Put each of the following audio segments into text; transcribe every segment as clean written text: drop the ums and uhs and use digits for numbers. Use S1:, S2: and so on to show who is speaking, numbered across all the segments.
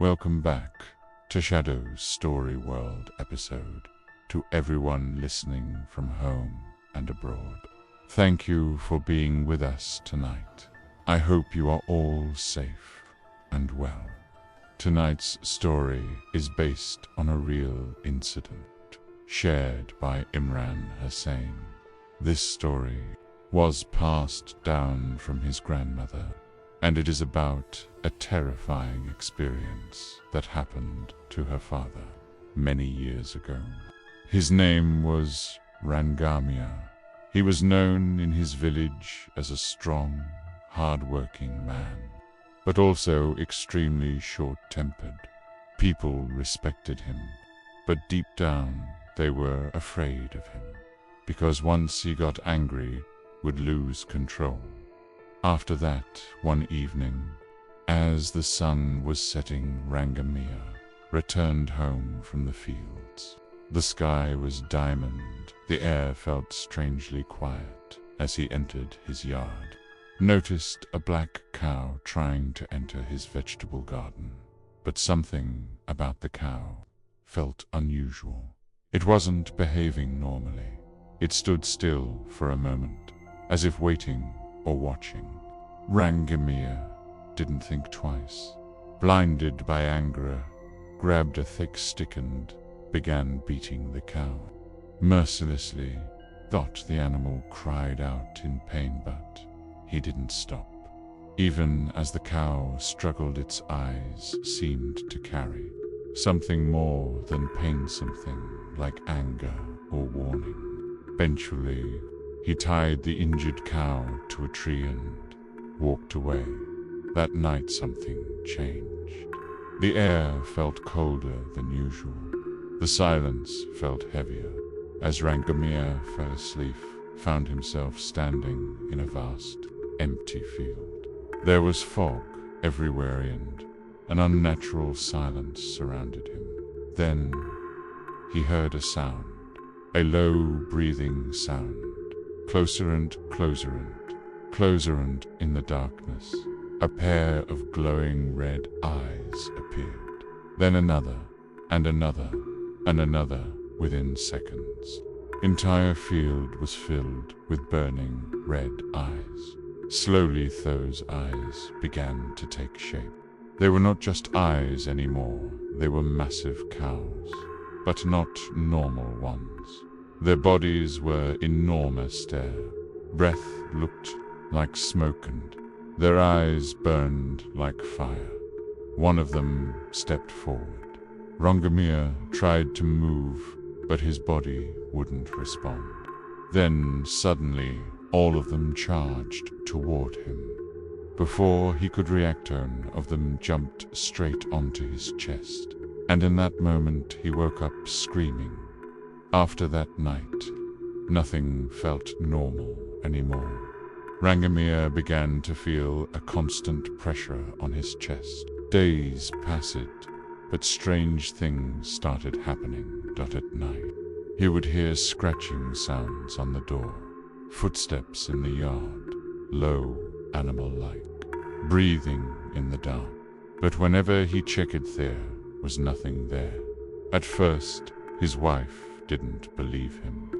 S1: Welcome back to Shadow's Story World episode, to everyone listening from home and abroad. Thank you for being with us tonight. I hope you are all safe and well. Tonight's story is based on a real incident shared by Imran Hossain. This story was passed down from his grandmother, and it is about a terrifying experience that happened to her father many years ago. His name was Rangamia. He was known in his village as a strong, hard-working man, but also extremely short-tempered. People respected him, but deep down they were afraid of him, because once he got angry, would lose control. After that, one evening, as the sun was setting, Rangamia returned home from the fields. The sky was diamond, the air felt strangely quiet as he entered his yard. Noticed a black cow trying to enter his vegetable garden, but something about the cow felt unusual. It wasn't behaving normally. It stood still for a moment, as if waiting or watching. Rangamia didn't think twice. Blinded by anger, grabbed a thick stick and began beating the cow. Mercilessly, thought the animal cried out in pain, but he didn't stop. Even as the cow struggled, its eyes seemed to carry something more than pain, something like anger or warning. Eventually, he tied the injured cow to a tree and walked away. That night something changed. The air felt colder than usual. The silence felt heavier. As Rangamia fell asleep, found himself standing in a vast, empty field. There was fog everywhere and an unnatural silence surrounded him. Then he heard a sound, a low breathing sound, closer and closer and closer, and in the darkness, a pair of glowing red eyes appeared. Then another, and another, and another within seconds. Entire field was filled with burning red eyes. Slowly those eyes began to take shape. They were not just eyes anymore, they were massive cows, but not normal ones. Their bodies were enormous. Their breath looked like smoke and their eyes burned like fire. One of them stepped forward. Rangamia tried to move, but his body wouldn't respond. Then suddenly, all of them charged toward him. Before he could react, one of them jumped straight onto his chest, and in that moment he woke up screaming. After that night, nothing felt normal anymore. Rangamia began to feel a constant pressure on his chest. Days passed, but strange things started happening. At night, he would hear scratching sounds on the door, footsteps in the yard, low, animal-like, breathing in the dark. But whenever he checked, there was nothing there. At first, his wife didn't believe him,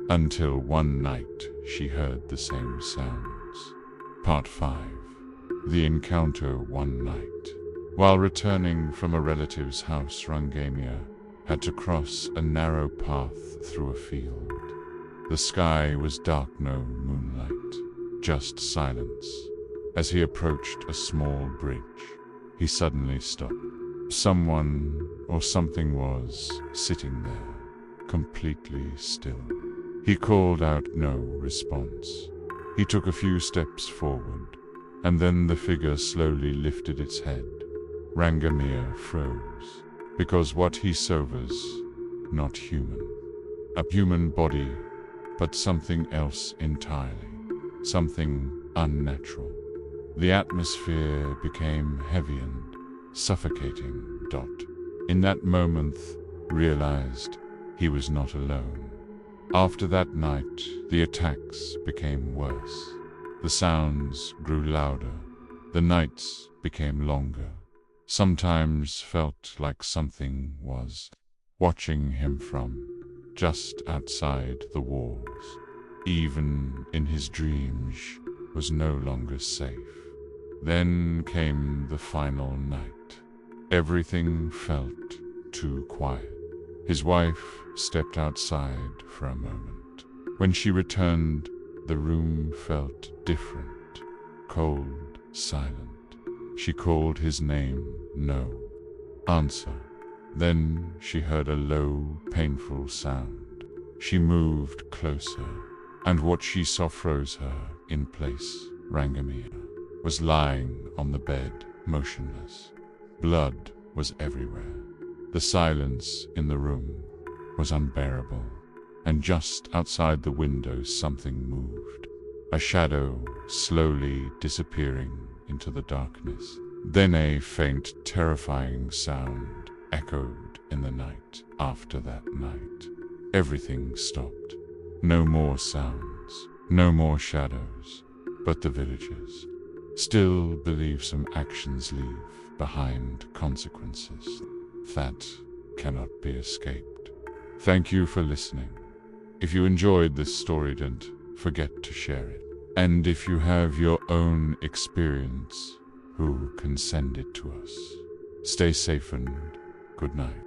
S1: until one night she heard the same sounds. Part 5. The encounter. One night, while returning from a relative's house, Rangamia had to cross a narrow path through a field. The sky was dark, no moonlight, just silence. As he approached a small bridge, he suddenly stopped. Someone or something was sitting there, completely still. He called out, no response. He took a few steps forward, and then the figure slowly lifted its head. Rangamia froze, because what he saw was not human. A human body, but something else entirely, something unnatural. The atmosphere became heavy and suffocating. In that moment, realized he was not alone. After that night, the attacks became worse. The sounds grew louder. The nights became longer. sometimes felt like something was watching him from just outside the walls. Even in his dreams, was no longer safe. Then came the final night. Everything felt too quiet. His wife stepped outside for a moment. When she returned, the room felt different, cold, silent. She called his name, no answer. Then she heard a low, painful sound. She moved closer, and what she saw froze her in place. Rangamia was lying on the bed, motionless. Blood was everywhere. The silence in the room was unbearable, and just outside the window something moved. A shadow slowly disappearing into the darkness. Then a faint, terrifying sound echoed in the night. After that night, everything stopped. No more sounds, no more shadows, but the villagers still believe some actions leave behind consequences that cannot be escaped. Thank you for listening. If you enjoyed this story, don't forget to share it. And if you have your own experience, who can send it to us. Stay safe and good night.